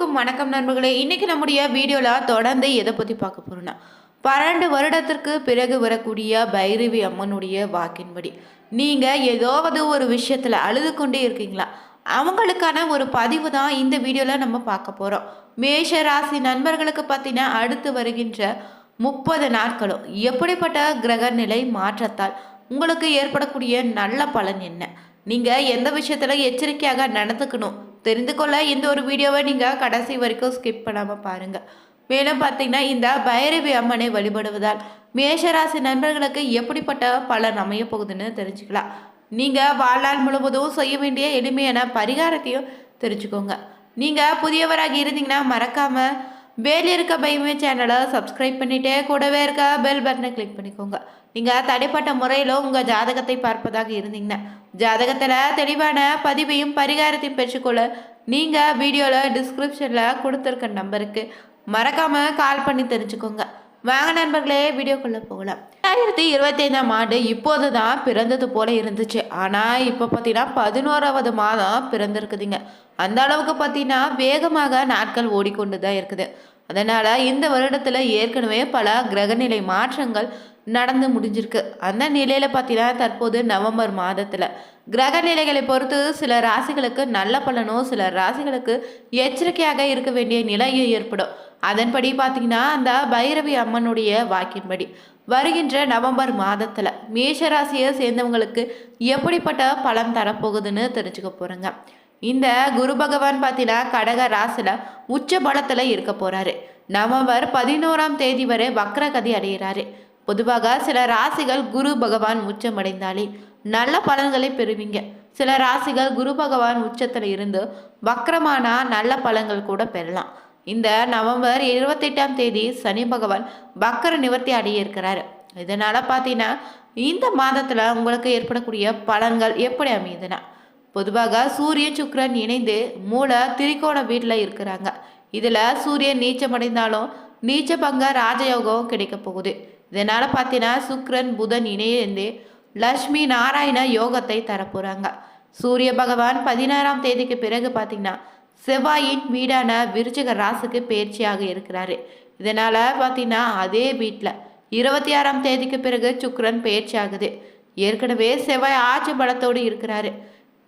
அனைவருக்கும் வணக்கம் நண்பர்களே. இன்னைக்கு நம்முடைய வீடியோவில் தொடர்ந்து எதை பற்றி பார்க்க போகிறோன்னா 12 வருடத்திற்கு பிறகு வரக்கூடிய பைரவி அம்மனுடைய வாக்கின்படி நீங்கள் ஏதாவது ஒரு விஷயத்தில் அழுது கொண்டே இருக்கீங்களா? அவங்களுக்கான ஒரு பதிவு தான் இந்த வீடியோவில் நம்ம பார்க்க போகிறோம். மேஷ ராசி நண்பர்களுக்கு பார்த்தீங்கன்னா அடுத்து வருகின்ற 30 நாட்களும் எப்படிப்பட்ட கிரக நிலை மாற்றத்தால் உங்களுக்கு ஏற்படக்கூடிய நல்ல பலன் என்ன, நீங்கள் எந்த விஷயத்தில் எச்சரிக்கையாக நடந்துக்கணும் தெரிந்து கொள்ள இந்த ஒரு வீடியோவை நீங்கள் கடைசி வரைக்கும் ஸ்கிப் பண்ணாமல் பாருங்கள். மேலும் பார்த்தீங்கன்னா இந்த பைரவி அம்மனை வழிபடுவதால் மேஷராசி நண்பர்களுக்கு எப்படிப்பட்ட பலன் அமைய போகுதுன்னு தெரிஞ்சுக்கலாம். நீங்கள் வாழ்நாள் முழுவதும் செய்ய வேண்டிய எளிமையான பரிகாரத்தையும் தெரிஞ்சுக்கோங்க. நீங்கள் புதியவராக இருந்தீங்கன்னா மறக்காமல் வேலி இருக்க பைமே சேனலை சப்ஸ்கிரைப் பண்ணிவிட்டு கூடவே இருக்க பெல் பட்டனை கிளிக் பண்ணிக்கோங்க. நீங்கள் தடைப்பட்ட முறையில் உங்கள் ஜாதகத்தை பார்ப்பதாக இருந்தீங்கன்னா ஜாதகத்தில் தெளிவான பதிவையும் பரிகாரத்தையும் பெற்றுக்கொள்ள நீங்கள் வீடியோவில் டிஸ்கிரிப்ஷனில் கொடுத்துருக்க நம்பருக்கு மறக்காமல் கால் பண்ணி தெரிஞ்சுக்கோங்க. வாங்க நண்பர்களே, வீடியோக்குள்ளே போகலாம். 2025ஆம் ஆண்டு இப்போது தான் பிறந்தது போல இருந்துச்சு. ஆனால் இப்போ பார்த்தீங்கன்னா 11வது மாதம் பிறந்திருக்குதுங்க. அந்த அளவுக்கு பார்த்தீங்கன்னா வேகமாக நாட்கள் ஓடிக்கொண்டு தான் இருக்குது. அதனால் இந்த வருடத்தில் ஏற்கனவே பல கிரகநிலை மாற்றங்கள் நடந்து முடிஞ்சிருக்கு. அந்த நிலையில் பார்த்தீங்கன்னா தற்போது நவம்பர் மாதத்தில் கிரக நிலைகளை பொறுத்து சில ராசிகளுக்கு நல்ல பலனும் சில ராசிகளுக்கு எச்சரிக்கையாக இருக்க வேண்டிய நிலையும் ஏற்படும். அதன்படி பார்த்தீங்கன்னா அந்த பைரவி அம்மனுடைய வாக்கின்படி வருகின்ற நவம்பர் மாதத்தில் மேஷராசியை சேர்ந்தவங்களுக்கு எப்படிப்பட்ட பலன் தரப்போகுதுன்னு தெரிஞ்சுக்க போகிறேங்க. இந்த குரு பகவான் பார்த்தீங்கன்னா கடக ராசியில் உச்ச பலத்தில் இருக்க போகிறாரு. நவம்பர் 11ஆம் தேதி வரை வக்ரகதி அடைகிறாரு. பொதுவாக சில ராசிகள் குரு பகவான் உச்சமடைந்தாலே நல்ல பலன்களை பெறுவீங்க. சில ராசிகள் குரு பகவான் உச்சத்தில் இருந்து வக்ரமானா நல்ல பலன்கள் கூட பெறலாம். இந்த நவம்பர் 28ஆம் தேதி சனி பகவான் வக்கர நிவர்த்தி அடைய இருக்கிறாரு. இதனால் பார்த்தீங்கன்னா இந்த மாதத்தில் உங்களுக்கு ஏற்படக்கூடிய பலன்கள் எப்படி அமையுதுன்னா, பொதுவாக சூரியன் சுக்கிரன் இணைந்து மூல திரிகோண வீட்டில் இருக்கிறாங்க. இதில் சூரியன் நீச்சமடைந்தாலும் நீச்ச பங்க ராஜயோகம் கிடைக்க போகுது. இதனால் பார்த்தீங்கன்னா சுக்கிரன் புதன் இணைந்து லட்சுமி நாராயண யோகத்தை தரப்போகிறாங்க. சூரிய பகவான் 16ஆம் தேதிக்கு பிறகு பார்த்தீங்கன்னா செவ்வாயின் வீடான விருச்சிக ராசிக்கு பயிற்சியாக இருக்கிறாரு. இதனால் பார்த்தீங்கன்னா அதே வீட்டில் 26ஆம் தேதிக்கு பிறகு சுக்கிரன் பயிற்சி ஆகுது. ஏற்கனவே செவ்வாய் ஆட்சி பலத்தோடு இருக்கிறாரு.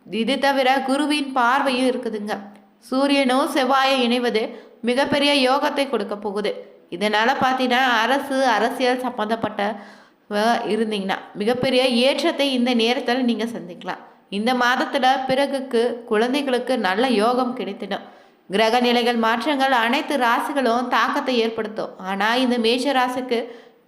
இது தவிர குருவின் பார்வையும் இருக்குதுங்க. சூரியனும் செவ்வாயை இணைவது மிகப்பெரிய யோகத்தை கொடுக்க போகுது. இதனால் பார்த்தீங்கன்னா அரசியல் சம்மந்தப்பட்ட இருந்தீங்கன்னா மிகப்பெரிய ஏற்றத்தை இந்த நேரத்தில் நீங்கள் சந்திக்கலாம். இந்த மாதத்தில் பிறகுக்கு குழந்தைகளுக்கு நல்ல யோகம் கிடைத்திடும். கிரக நிலைகள் மாற்றங்கள் அனைத்து ராசிகளும் தாக்கத்தை ஏற்படுத்தும். ஆனால் இந்த மேஷ ராசிக்கு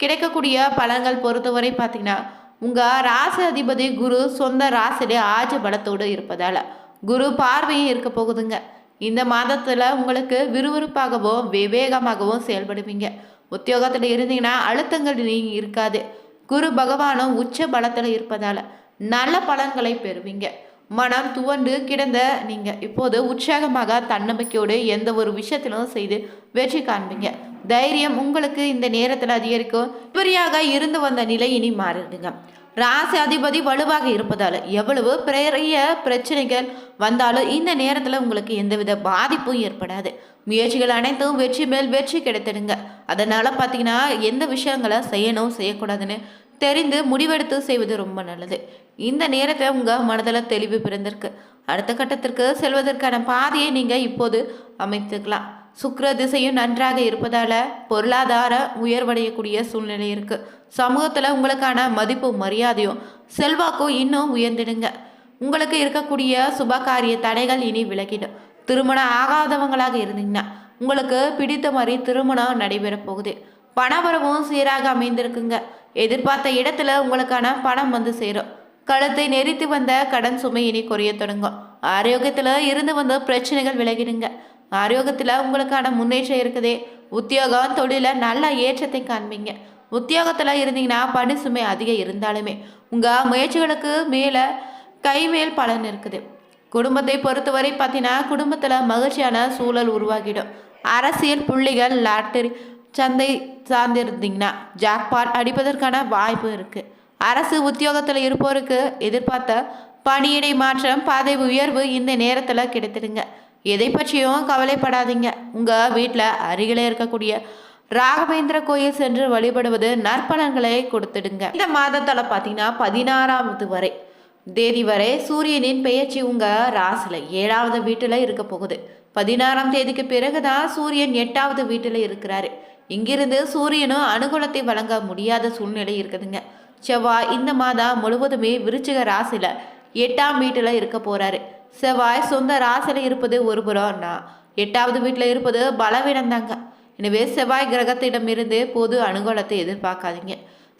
கிடைக்கக்கூடிய பலன்கள் பொறுத்தவரை பார்த்தீங்கன்னா உங்கள் ராசி அதிபதி குரு சொந்த ராசிலே ஆட்சி பலத்தோடு இருப்பதால் குரு பார்வையும் இருக்க போகுதுங்க. இந்த மாதத்தில் உங்களுக்கு விறுவிறுப்பாகவும் விவேகமாகவும் செயல்படுவீங்க. உத்தியோகத்தில் இருந்தீங்கன்னா அழுத்தங்கள் நீங்கள் இருக்காது. குரு பகவானும் உச்ச பலத்தில் இருப்பதால் நல்ல பலன்களை பெறுவீங்க. மனம் துவண்டு கிடந்த நீங்கள் இப்போது உற்சாகமாக தன்னம்பிக்கையோடு எந்த ஒரு விஷயத்திலும் செய்து வெற்றி காண்பீங்க. தைரியம் உங்களுக்கு இந்த நேரத்தில் அதிகரிக்கும். இவரியாக இருந்து வந்த நிலை இனி மாறிடுங்க. ராசி அதிபதி வலுவாக இருப்பதால் எவ்வளவு பெரிய பிரச்சனைகள் வந்தாலும் இந்த நேரத்தில் உங்களுக்கு எந்தவித பாதிப்பும் ஏற்படாது. முயற்சிகள் அனைத்தும் வெற்றி மேல் வெற்றி கிடைத்திடுங்க. அதனால் பார்த்தீங்கன்னா எந்த விஷயங்களை செய்யணும் செய்யக்கூடாதுன்னு தெரிந்து முடிவெடுத்து செய்வது ரொம்ப நல்லது. இந்த நேரத்தை உங்கள் மனதில் தெளிவு பிறந்திருக்கு. அடுத்த கட்டத்திற்கு செல்வதற்கான பாதையை நீங்கள் இப்போது அமைத்துக்கலாம். சுக்கிர திசையும் நன்றாக இருப்பதால் பொருளாதார உயர்வடையக்கூடிய சூழ்நிலை இருக்குது. சமூகத்தில் உங்களுக்கான மதிப்பு மரியாதையும் செல்வாக்கும் இன்னும் உயர்ந்திடுங்க. உங்களுக்கு இருக்கக்கூடிய சுபகாரிய தடைகள் இனி விலகிடும். திருமணம் ஆகாதவங்களாக இருந்தீங்கன்னா உங்களுக்கு பிடித்த மாதிரி திருமணம் நடைபெற போகுது. பணவரவும் சீராக அமைந்திருக்குங்க. எதிர்பார்த்த இடத்துல உங்களுக்கான பணம் வந்து சேரும். கழுத்தை நெறித்து வந்த கடன் சுமை இனி குறைய தொடங்கும். ஆரோக்கியத்தில் இருந்து வந்த பிரச்சனைகள் விலகிடுங்க. ஆரோக்கியத்தில் உங்களுக்கான முன்னேற்றம் இருக்குதே. உத்தியோகம் தொழிலில் நல்ல ஏற்றத்தை காண்பீங்க. உத்தியோகத்தில் இருந்தீங்கன்னா பணி சுமை அதிகம் இருந்தாலுமே உங்கள் முயற்சிகளுக்கு மேலே கைமேல் பலன் இருக்குது. குடும்பத்தை பொறுத்தவரை பார்த்தீங்கன்னா குடும்பத்தில் மகிழ்ச்சியான சூழல் உருவாகிடும். அரசியல் புள்ளிகள் லாட்டரி சந்தை சார்ந்திருந்தீங்கன்னா ஜாக்பாட் அடிப்பதற்கான வாய்ப்பு இருக்குது. அரசு உத்தியோகத்தில் இருப்போருக்கு எதிர்பார்த்த பணியிடை மாற்றம் பதவி உயர்வு இந்த நேரத்தில் கிடைத்திடுங்க. எதை பற்றியும் கவலைப்படாதீங்க. உங்கள் வீட்டில் அருகில் இருக்கக்கூடிய ராகவேந்திர கோயில் சென்று வழிபடுவது நற்பலன்களை கொடுத்துடுங்க. இந்த மாதத்தில் பார்த்தீங்கன்னா 16வது வரை தேதி வரை சூரியனின் பெயர்ச்சி உங்கள் ராசியில் 7வது வீட்டில் இருக்க போகுது. 16ஆம் தேதிக்கு பிறகுதான் சூரியன் 8வது வீட்டில் இருக்கிறாரு. இங்கிருந்து சூரியனும் அனுகூலத்தை வழங்க முடியாத சூழ்நிலை இருக்குதுங்க. செவ்வாய் இந்த மாதம் முழுவதுமே விருச்சிக ராசியில் 8ஆம் வீட்டில் இருக்க போறாரு. செவ்வாய் சொந்த ராசியில் இருப்பது ஒரு புறம்னா 8வது வீட்டில் இருப்பது பலவீனம் தாங்க. எனவே செவ்வாய் கிரகத்திடமிருந்து பொது அனுகூலத்தை எதிர்பார்க்காதீங்க.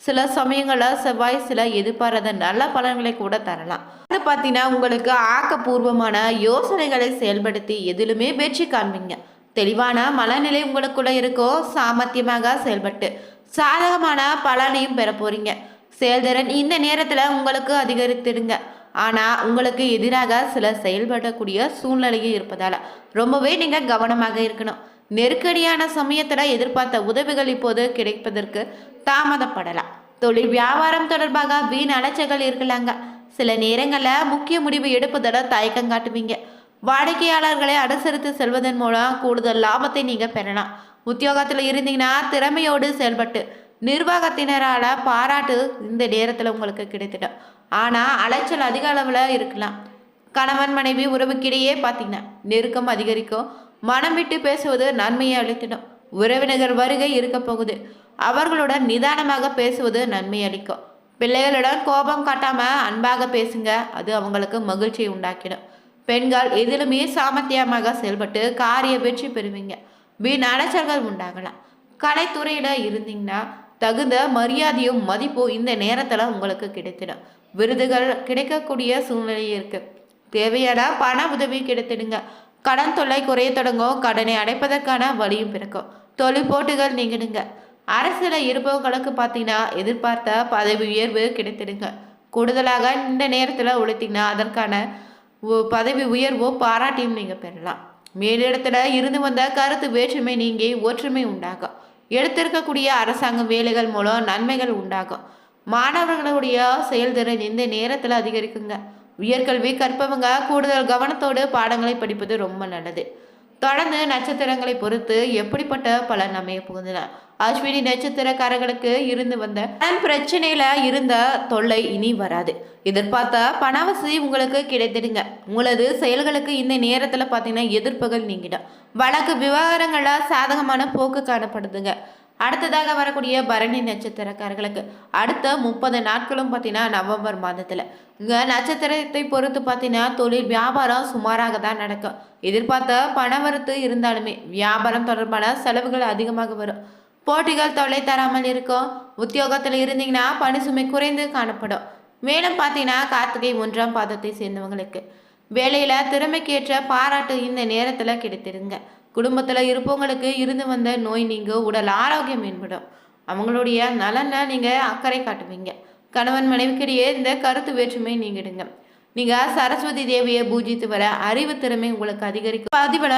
சில சமயங்களில் செவ்வாய் சில எதிர்பாராத நல்ல பலன்களை கூட தரலாம். அது பார்த்தீங்கன்னா உங்களுக்கு ஆக்கப்பூர்வமான யோசனைகளை செயல்படுத்தி எதிலுமே வெற்றி காண்பீங்க. தெளிவான மனநிலை உங்களுக்குள்ள இருக்கும். சாமர்த்தியமாக செயல்பட்டு சாதகமான பலனையும் பெற போறீங்க. செயல்திறன் இந்த நேரத்தில் உங்களுக்கு அதிகரித்திடுங்க. ஆனால் உங்களுக்கு எதிராக சில செயல்படக்கூடிய சூழ்நிலையும் இருப்பதால் ரொம்பவே நீங்கள் கவனமாக இருக்கணும். நெருக்கடியான சமயத்தில் எதிர்பார்த்த உதவிகள் இப்போது கிடைப்பதற்கு தாமதப்படலாம். தொழில் வியாபாரம் தொடர்பாக வீண் அலைச்சல்கள் இருக்கலாங்க. சில நேரங்களில் முக்கிய முடிவு எடுப்பதில் தயக்கம் காட்டுவீங்க. வாடிக்கையாளர்களை அனுசரித்து செல்வதன் மூலம் கூடுதல் லாபத்தை நீங்கள் பெறலாம். உத்தியோகத்தில் இருந்தீங்கன்னா திறமையோடு செயல்பட்டு நிர்வாகத்தினரால் பாராட்டு இந்த நேரத்தில் உங்களுக்கு கிடைத்திடும். ஆனால் அலைச்சல் அதிக அளவில் இருக்கலாம். கணவன் மனைவி உறவுக்கிடையே பார்த்தீங்கன்னா நெருக்கம் அதிகரிக்கும். மனம் விட்டு பேசுவது நன்மையை அளித்திடும். உறவினர்கள் வருகை இருக்க போகுது. அவர்களுடன் நிதானமாக பேசுவது நன்மை அளிக்கும். பிள்ளைகளுடன் கோபம் காட்டாம அன்பாக பேசுங்க. அது அவங்களுக்கு மகிழ்ச்சியை உண்டாக்கிடும். பெண்கள் எதிலுமே சாமர்த்தியமாக செயல்பட்டு காரிய வெற்றி பெறுவீங்க. வீண் அலைச்சல்கள் உண்டாகலாம். கலைத்துறையில இருந்தீங்கன்னா தகுந்த மரியாதையும் மதிப்பும் இந்த நேரத்துல உங்களுக்கு கிடைத்திடும். விருதுகள் கிடைக்கக்கூடிய சூழ்நிலை இருக்கு. தேவையான பண உதவி கிடைத்திடுங்க. கடன் தொல்லை குறைய தொடங்கும். கடனை அடைப்பதற்கான வழியும் பிறக்கும். தொழில் போட்டுகள் நீங்கிடுங்க. அரசியல் இருப்பவங்களுக்கு பார்த்தீங்கன்னா எதிர்பார்த்த பதவி உயர்வு கிடைத்திடுங்க. கூடுதலாக இந்த நேரத்தில் உழைத்தீங்கன்னா அதற்கான பதவி உயர்வோ பாராட்டியும் நீங்கள் பெறலாம். மேலிடத்துல இருந்து வந்த கருத்து வேற்றுமை நீங்கி ஒற்றுமை உண்டாகும். எடுத்திருக்கக்கூடிய அரசாங்க வேலைகள் மூலம் நன்மைகள் உண்டாகும். மாணவர்களுடைய செயல்திறன் இந்த நேரத்தில் அதிகரிக்குங்க. உயர்கல்வி கற்பவங்க கூடுதல் கவனத்தோடு பாடங்களை படிப்பது ரொம்ப நல்லது. தொடர்ந்து நட்சத்திரங்களை பொறுத்து எப்படிப்பட்ட பலன் அமைய போகுதுன்னா அஸ்வினி நட்சத்திரக்காரர்களுக்கு இருந்து வந்த பிரச்சனையில இருந்த தொல்லை இனி வராது. எதிர்பார்த்த பணவசதி உங்களுக்கு கிடைத்திடுங்க. உங்களது செயல்களுக்கு இந்த நேரத்துல பாத்தீங்கன்னா எதிர்ப்புகள் நீங்கிடும். வழக்கு விவகாரங்கள சாதகமான போக்கு காணப்படுதுங்க. அடுத்ததாக வரக்கூடிய பரணி நட்சத்திரக்காரர்களுக்கு அடுத்த 30 நாட்களும் பார்த்தீங்கன்னா நவம்பர் மாதத்தில் இங்கே நட்சத்திரத்தை பொறுத்து பார்த்தீங்கன்னா தொழில் வியாபாரம் சுமாராக தான் நடக்கும். எதிர்பார்த்த பணவரத்து இருந்தாலுமே வியாபாரம் தொடர்பான செலவுகள் அதிகமாக வரும். போட்டிகள் தொல்லை தராமல் இருக்கும். உத்தியோகத்தில் இருந்தீங்கன்னா பணி சுமை குறைந்து காணப்படும். மேலும் பார்த்தீங்கன்னா கார்த்திகை 1ஆம் பாதத்தை சேர்ந்தவங்களுக்கு வேலையில் திறமைக்கேற்ற பாராட்டு இந்த நேரத்தில் கிடைத்திருங்க. குடும்பத்தில் இருப்பவங்களுக்கு இருந்து வந்த நோய் நீங்க உடல் ஆரோக்கியம் மேம்படும். அவங்களுடைய நலனை நீங்கள் அக்கறை காட்டுவீங்க. கணவன் மனைவிக்கிடையே இந்த கருத்து வேற்றுமை நீங்கிடுங்க. நீங்கள் சரஸ்வதி தேவியை பூஜித்து வர அறிவு திறமை உங்களுக்கு அதிகரிக்கும். பதிவன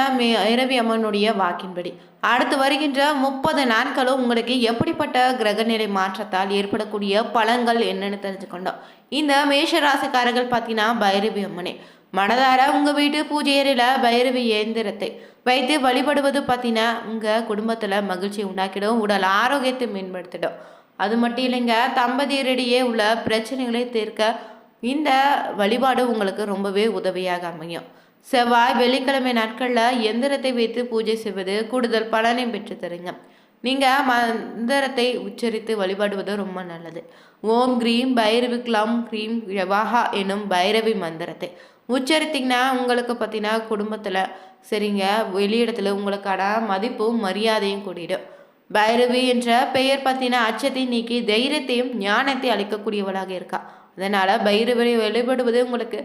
இரவி அம்மனுடைய வாக்கின்படி அடுத்து வருகின்ற 30 நாட்களும் உங்களுக்கு எப்படிப்பட்ட கிரகநிலை மாற்றத்தால் ஏற்படக்கூடிய பலன்கள் என்னன்னு தெரிஞ்சுக்கொண்டோம். இந்த மேஷராசிக்காரர்கள் பார்த்தீங்கன்னா பைரவி அம்மனே மனதார உங்கள் வீட்டு பூஜை அறையில் பைரவி இயந்திரத்தை வைத்து வழிபடுவது பார்த்தீங்கன்னா உங்கள் குடும்பத்தில் மகிழ்ச்சி உண்டாக்கிடும். உடல் ஆரோக்கியத்தை மேம்படுத்திடும். அது மட்டும் இல்லைங்க, தம்பதியரிடையே உள்ள பிரச்சனைகளை தீர்க்க இந்த வழிபாடு உங்களுக்கு ரொம்பவே உதவியாக அமையும். செவ்வாய் வெள்ளிக்கிழமை நாட்களில் எந்திரத்தை வைத்து பூஜை செய்வது கூடுதல் பலனை பெற்று தருங்க. நீங்கள் மந்திரத்தை உச்சரித்து வழிபடுவது ரொம்ப நல்லது. ஓம் கிரீம் பைரவி க்ளம் க்ரீம் யவாஹா எனும் பைரவி மந்திரத்தை உச்சரித்திங்கன்னா உங்களுக்கு பார்த்தீங்கன்னா குடும்பத்தில் சரிங்க வெளியிடத்தில் உங்களுக்கான மதிப்பும் மரியாதையும் கூடிடும். பைரவி என்ற பெயர் பார்த்தீங்கன்னா அச்சத்தை நீக்கி தைரியத்தையும் ஞானத்தை அளிக்கக்கூடியவளாக இருக்கா. அதனால் பைரவரை வழிபடுவது உங்களுக்கு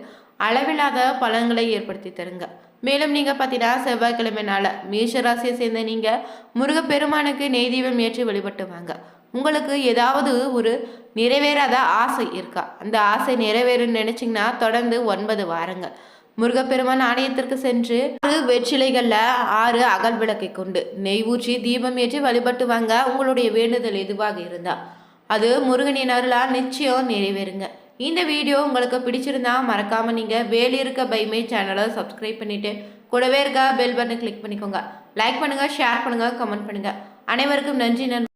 அளவில்லாத பலன்களை ஏற்படுத்தி தருங்க. மேலும் நீங்கள் பார்த்தீங்கன்னா செவ்வாய்க்கிழமை நாள் மேஷராசியை சேர்ந்த நீங்கள் முருகப்பெருமானுக்கு நெய் தீபம் ஏற்றி வழிபட்டு வாங்க. உங்களுக்கு ஏதாவது ஒரு நிறைவேறாத ஆசை இருக்கா? அந்த ஆசை நிறைவேறும்னு நினச்சிங்கன்னா தொடர்ந்து 9 வாரங்கள் முருகப்பெருமான் ஆலயத்திற்கு சென்று 6 வெற்றிலைகளில் 6 அகல் விளக்கை கொண்டு நெய் ஊற்றி தீபம் ஏற்றி வழிபட்டு வாங்க. உங்களுடைய வேண்டுதல் எதுவாக இருந்தால் அது முருகனின் அருளால் நிச்சயம் நிறைவேறுங்க. இந்த வீடியோ உங்களுக்கு பிடிச்சிருந்தா மறக்காமல் நீங்கள் வேலியிருக்க பைமே சேனலை சப்ஸ்கிரைப் பண்ணிவிட்டு கூடவே இருக்க பெல் பட்டனை கிளிக் பண்ணிக்கோங்க. லைக் பண்ணுங்கள், ஷேர் பண்ணுங்கள், கமெண்ட் பண்ணுங்கள். அனைவருக்கும் நன்றி நண்பர்களே.